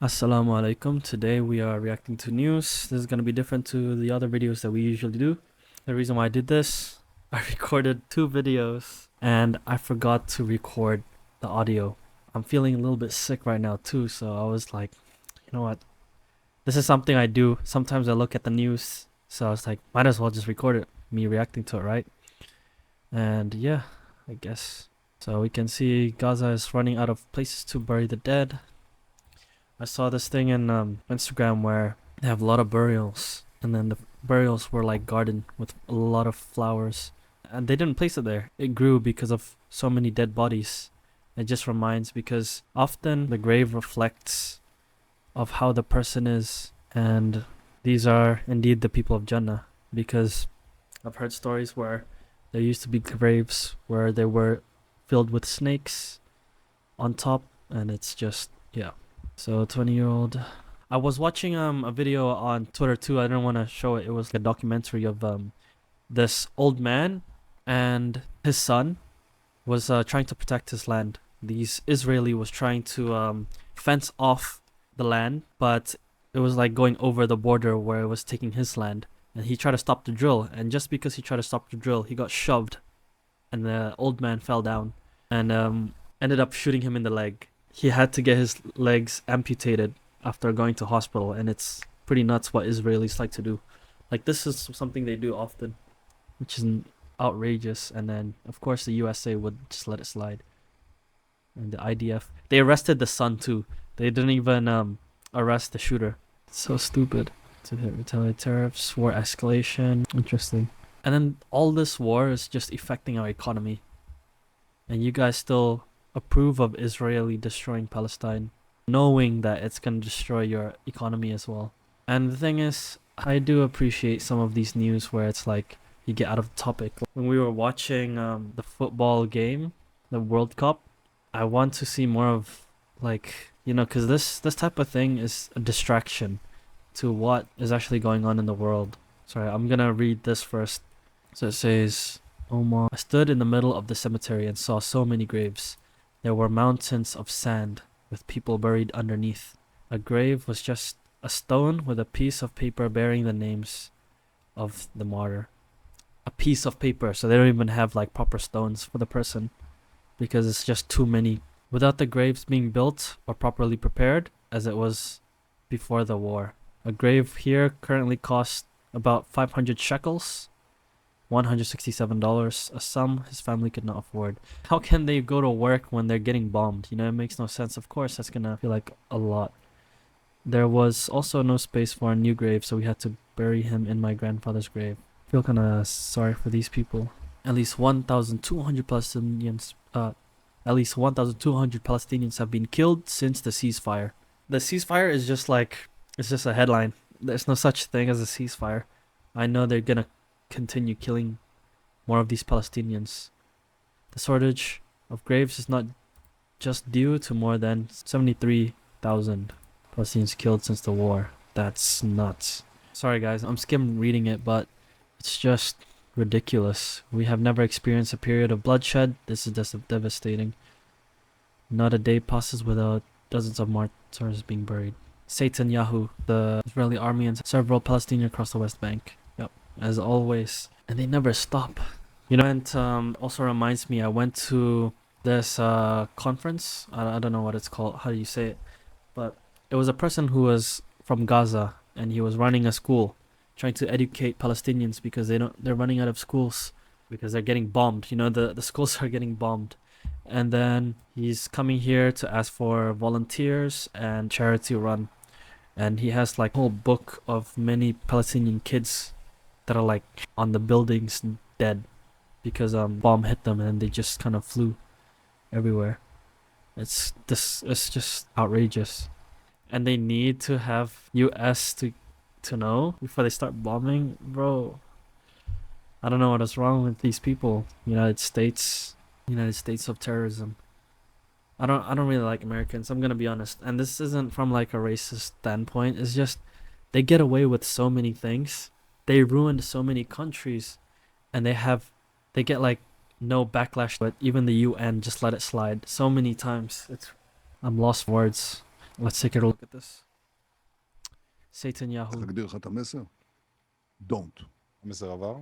Assalamu alaikum. Today we are reacting to news. This is going to be different to the other videos that we usually do. The reason why I did this, I recorded two videos and I forgot to record the audio. I'm feeling a little bit sick right now too, so I was like, you know what? This is something I do. Sometimes I look at the news, so I was like, might as well just record it, me reacting to it, right? And yeah, I guess. So we can see Gaza is running out of places to bury the dead. I saw this thing in Instagram where they have a lot of burials, and then the burials were like garden with a lot of flowers, and they didn't place it there. It grew because of so many dead bodies. It just reminds because often the grave reflects of how the person is, and these are indeed the people of Jannah. Because I've heard stories where there used to be graves where they were filled with snakes on top, and it's just yeah. So 20-year-old. I was watching a video on Twitter too. I didn't want to show it. It was a documentary of this old man and his son was trying to protect his land. These Israeli was trying to fence off the land, but it was like going over the border where it was taking his land. And he tried to stop the drill, and just because he tried to stop the drill, he got shoved, and the old man fell down and ended up shooting him in the leg. He had to get his legs amputated after going to hospital, and it's pretty nuts what Israelis like to do. Like, this is something they do often, which is outrageous. And then of course the USA would just let it slide, and the IDF, they arrested the son too. They didn't even arrest the shooter. It's so stupid. To hit retaliate tariffs, war escalation. Interesting. And then all this war is just affecting our economy, and you guys still approve of Israeli destroying Palestine, knowing that it's going to destroy your economy as well. And the thing is, I do appreciate some of these news where it's like you get out of the topic. When we were watching the football game, the World Cup, I want to see more of, like, because this type of thing is a distraction to what is actually going on in the world. Sorry, I'm gonna read this first. So it says, Omar, I stood in the middle of the cemetery and saw so many graves. There were mountains of sand with people buried underneath. A grave was just a stone with a piece of paper bearing the names of the martyr. A piece of paper, so they don't even have like proper stones for the person because it's just too many. Without the graves being built or properly prepared, as it was before the war. A grave here currently costs about 500 shekels, $167, a sum his family could not afford. How can they go to work when they're getting bombed? It makes no sense. Of course, that's gonna feel like a lot. There was also no space for a new grave, so we had to bury him in my grandfather's grave. I feel kind of sorry for these people. At least 1,200 Palestinians. At least 1,200 Palestinians have been killed since the ceasefire. The ceasefire is just like, it's just a headline. There's no such thing as a ceasefire. I know they're gonna continue killing more of these Palestinians. The shortage of graves is not just due to more than 73,000 Palestinians killed since the war. That's nuts. Sorry guys, I'm skim reading it, but it's just ridiculous. We have never experienced a period of bloodshed. This is just devastating. Not a day passes without dozens of martyrs being buried. Netanyahu, the Israeli army, and several Palestinians across the West Bank. Yep, as always. And they never stop. And also reminds me, I went to this conference. I don't know what it's called. How do you say it? But it was a person who was from Gaza, and he was running a school, trying to educate Palestinians because they're running out of schools because they're getting bombed. The schools are getting bombed. And then he's coming here to ask for volunteers and charity run. And he has like a whole book of many Palestinian kids that are like on the buildings dead because bomb hit them and they just kind of flew everywhere. It's just outrageous. And they need to have US to know before they start bombing, bro. I don't know what is wrong with these people. United States of terrorism. I don't really like Americans, I'm gonna be honest. And this isn't from like a racist standpoint. It's just they get away with so many things. They ruined so many countries, and they get like no backlash, but even the UN just let it slide so many times. I'm lost for words. Let's take a look at this. Satan Yahoo. להגדיר לך את המסר? Don't. המסר עבר?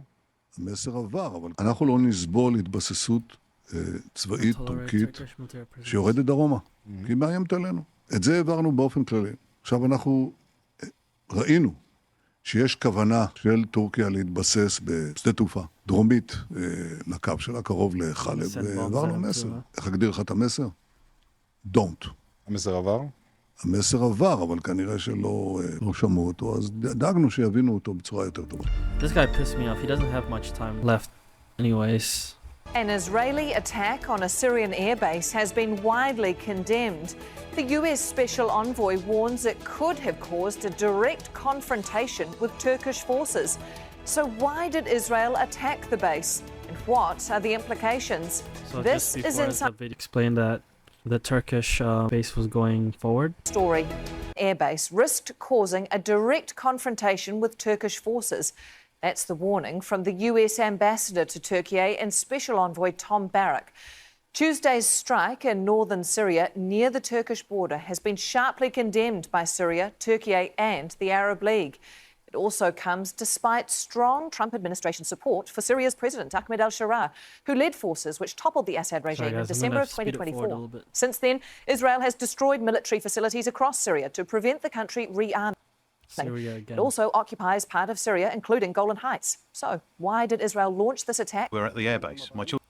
המסר עבר, אבל אנחנו לא נסבול התבססות צבאית טורקית שיורדת דרומה, כי היא מאיימת עלינו. את זה העברנו באופן כללי. עכשיו אנחנו ראינו שיש כוונה של טורקיה להתבסס בשדה תעופה דרומית לקו שלה, קרוב לחלב, והעברנו מסר. איך אגדיר לך את המסר? Don't. המסר עבר? המסר עבר, אבל כנראה שלא שמעו אותו, אז דאגנו שיבינו אותו בצורה יותר טובה. This guy pissed me off. He doesn't have much time left anyways. An Israeli attack on a Syrian airbase has been widely condemned. The US Special Envoy warns it could have caused a direct confrontation with Turkish forces. So why did Israel attack the base? And what are the implications? So This just is before inside the video explained that the Turkish base was going forward. story. Airbase risked causing a direct confrontation with Turkish forces. That's the warning from the US ambassador to Turkey and Special Envoy Tom Barrack. Tuesday's strike in northern Syria near the Turkish border has been sharply condemned by Syria, Turkey and the Arab League. It also comes despite strong Trump administration support for Syria's President Ahmed al-Sharaa, who led forces which toppled the Assad regime in December of 2024. Since then, Israel has destroyed military facilities across Syria to prevent the country rearming. Syria again. It also occupies part of Syria, including Golan Heights. So, why did Israel launch this attack? We're at the airbase.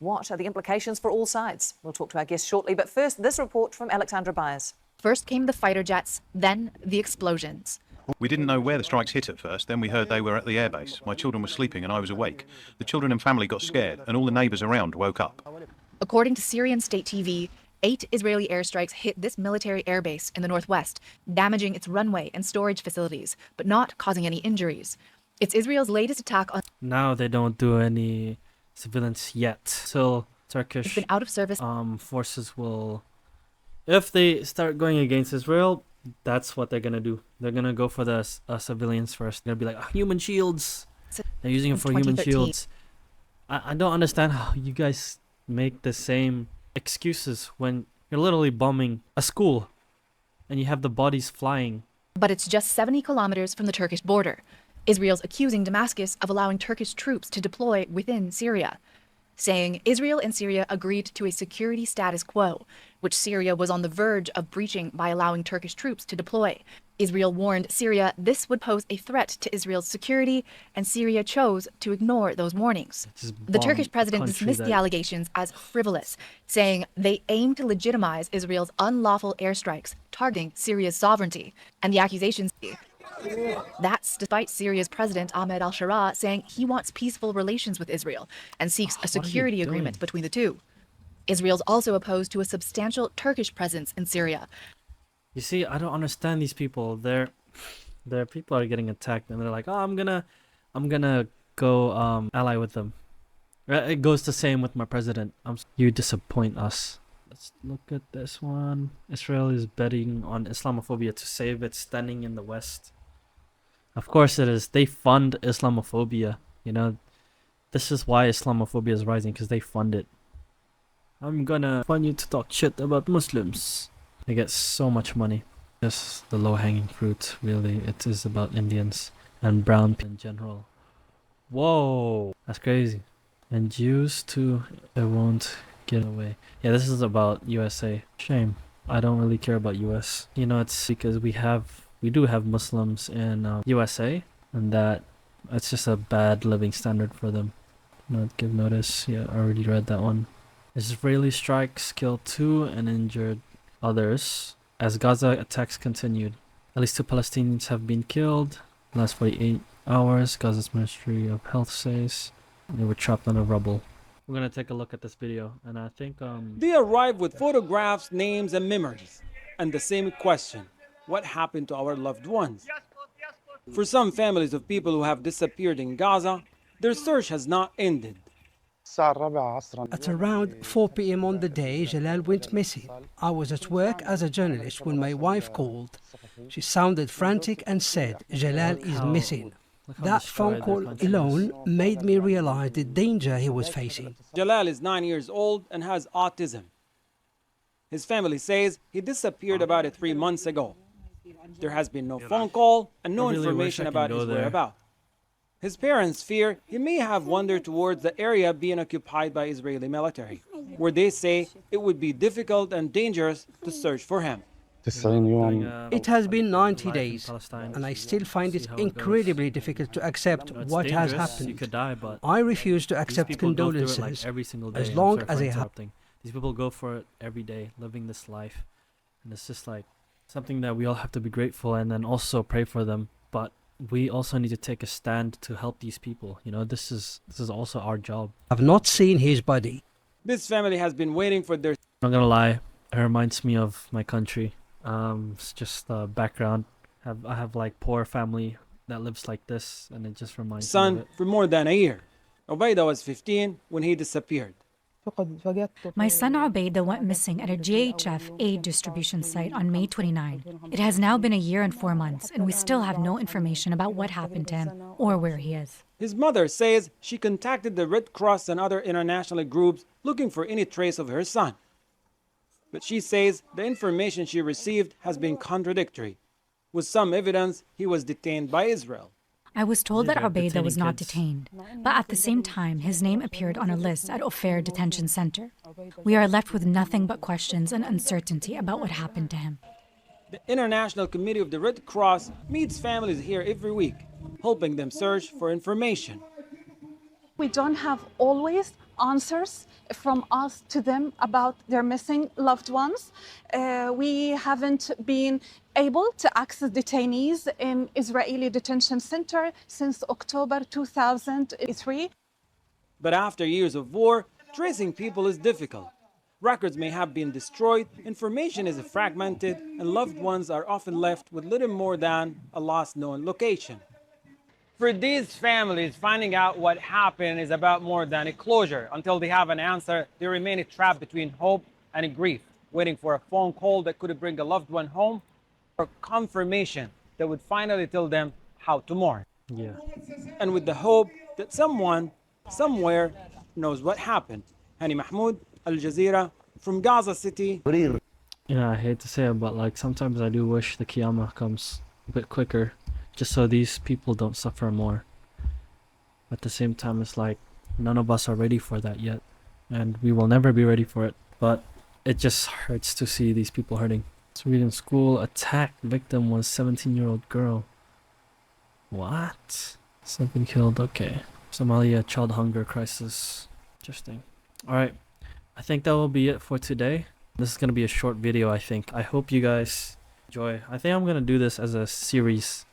What are the implications for all sides? We'll talk to our guests shortly, but first, this report from Alexandra Byers. First came the fighter jets, then the explosions. We didn't know where the strikes hit at first. Then we heard they were at the airbase. My children were sleeping and I was awake. The children and family got scared and all the neighbours around woke up. According to Syrian state TV, 8 Israeli airstrikes hit this military airbase in the northwest, damaging its runway and storage facilities, but not causing any injuries. It's Israel's latest attack on... Now they don't do any civilians yet. Still, Turkish It's been out of service. Forces will... If they start going against Israel, that's what they're going to do. They're going to go for the civilians first. They're going to be like, human shields. They're using it for human shields. I don't understand how you guys make the same excuses when you're literally bombing a school and you have the bodies flying. But it's just 70 kilometers from the Turkish border. Israel's accusing Damascus of allowing Turkish troops to deploy within Syria, saying Israel and Syria agreed to a security status quo, which Syria was on the verge of breaching by allowing Turkish troops to deploy. Israel warned Syria this would pose a threat to Israel's security, and Syria chose to ignore those warnings. The Turkish president dismissed the allegations as frivolous, saying they aim to legitimize Israel's unlawful airstrikes targeting Syria's sovereignty, and the accusations... That's despite Syria's President Ahmed al-Sharaa saying he wants peaceful relations with Israel and seeks a security agreement between the two. Israel's also opposed to a substantial Turkish presence in Syria. You see, I don't understand these people. Their people are getting attacked and they're like, oh, I'm gonna go ally with them. It goes the same with my president. You disappoint us. Let's look at this one. Israel is betting on Islamophobia to save its standing in the West. Of course it is. They fund Islamophobia. You know, this is why Islamophobia is rising, because they fund it. I'm gonna fund you to talk shit about Muslims. They get so much money. Just the low-hanging fruit, really. It is about Indians and brown people in general. Whoa, that's crazy. And Jews too, they won't get away. Yeah, this is about USA. Shame. I don't really care about US. You know, it's because we do have Muslims in USA, and that it's just a bad living standard for them. Not give notice. Yeah, I already read that one. Israeli strikes killed 2 and injured others as Gaza attacks continued. At least 2 Palestinians have been killed. Last 48 hours, Gaza's Ministry of Health says they were trapped under rubble. We're gonna take a look at this video, and I think They arrive with photographs, names, and memories, and the same question: what happened to our loved ones? For some families of people who have disappeared in Gaza, their search has not ended. At around 4 p.m. on the day Jalal went missing, I was at work as a journalist when my wife called. She sounded frantic and said, Jalal is missing. That phone call alone made me realize the danger he was facing. Jalal is 9 years old and has autism. His family says he disappeared about 3 months ago. There has been no phone call and no information about his whereabouts. His parents fear he may have wandered towards the area being occupied by Israeli military, where they say it would be difficult and dangerous to search for him. It has been 90 days, and I still find it incredibly difficult to accept what has happened. You could die, but I refuse to accept these people go through it, condolences every single day. as I'm long sorry as for they have. interrupting. These people go for it every day, living this life, and it's just like something that we all have to be grateful and then also pray for them. But we also need to take a stand to help these people. You know, this is also our job. I've not seen his body. This family has been waiting for their I'm not gonna lie, it reminds me of my country. It's just background. I have like poor family that lives like this, and it just reminds me of son it. for more than a year. Ubaida was 15 when he disappeared. My son Ubaida went missing at a JHF aid distribution site on May 29. It has now been a year and 4 months, and we still have no information about what happened to him or where he is. His mother says she contacted the Red Cross and other international groups looking for any trace of her son. But she says the information she received has been contradictory. With some evidence, he was detained by Israel. I was told that They're Ubaida was detaining not kids. detained, but at the same time, his name appeared on a list at Ofer Detention Center. We are left with nothing but questions and uncertainty about what happened to him. The International Committee of the Red Cross meets families here every week, helping them search for information. We don't have always answers from us to them about their missing loved ones. We haven't been able to access detainees in Israeli detention center since October 2003. But after years of war, tracing people is difficult. Records may have been destroyed, information is fragmented, and loved ones are often left with little more than a lost known location. For these families, finding out what happened is about more than a closure. Until they have an answer, they remain trapped between hope and grief, waiting for a phone call that could bring a loved one home, or confirmation that would finally tell them how to mourn. Yeah. And with the hope that someone, somewhere, knows what happened. Hani Mahmoud, Al Jazeera, from Gaza City. Yeah, I hate to say it, but like sometimes I do wish the Qiyamah comes a bit quicker, just so these people don't suffer more. At the same time, it's like none of us are ready for that yet, and we will never be ready for it. But it just hurts to see these people hurting. Sweden school attack victim was 17-year-old girl. What? 7 killed. Okay. Somalia child hunger crisis. Interesting. All right. I think that will be it for today. This is gonna be a short video. I think. I hope you guys enjoy. I think I'm gonna do this as a series.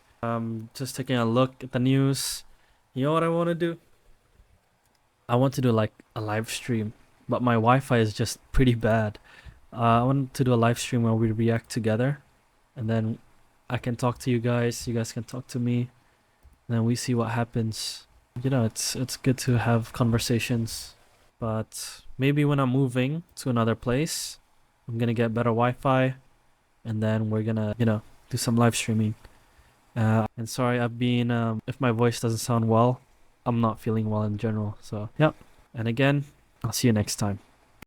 Just taking a look at the news. You know what I want to do? I want to do like a live stream, but my Wi-Fi is just pretty bad. I want to do a live stream where we react together, and then I can talk to you guys can talk to me, and then we see what happens. You know, it's good to have conversations, but maybe when I'm moving to another place, I'm gonna get better Wi-Fi, and then we're gonna, you know, do some live streaming. And sorry, I've been, if my voice doesn't sound well, I'm not feeling well in general, so, yeah. And again, I'll see you next time.